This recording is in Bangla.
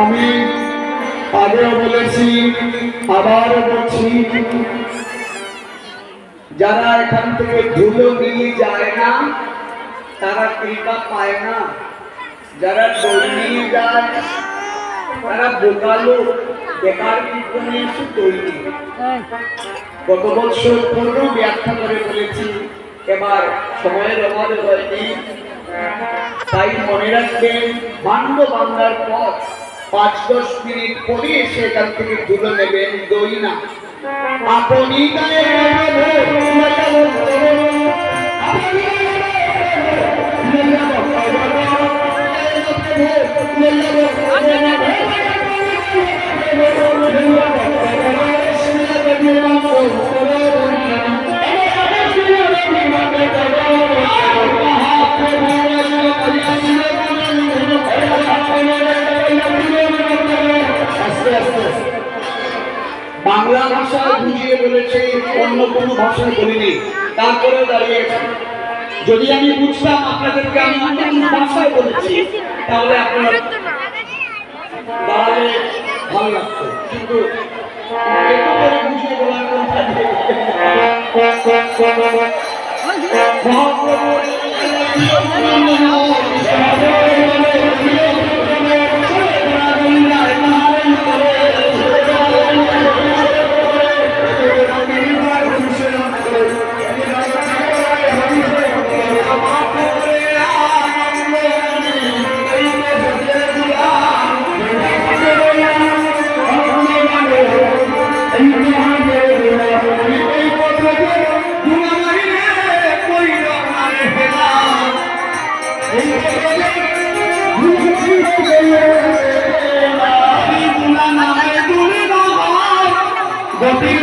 আমি আগেও বলেছি, আবারও বলছি, যারা এখান থেকে ধুলো নিয়ে যায় না তারা কৃপা পায় না। যারা দই নিয়ে যায় তারা বোকালো, বেকার বিজ্ঞানে এসে তৈরি। গত বছর পূর্ণ ব্যাখ্যা করে বলেছি, এবার সময়ের অভাবে হয়নি, তাই মনে রাখবেন, ভাণ্ড বাংলার পর 5-10 মিনিট পরে এসে এখান থেকে ধুলো নেবেন, দই না। আপনি বাংলা ভাষায় বুঝিয়ে বলেছে, অন্য কোনো ভাষায় বলিনি, তারপরে দাঁড়িয়ে যদি আমি বুঝতাম আপনাদেরকে আমি অন্য কোনো ভাষায় বলেছি তাহলে আপনারা দাঁড়ালে ভালো লাগতো, কিন্তু একটু করে বুঝিয়ে বলার কথা গতির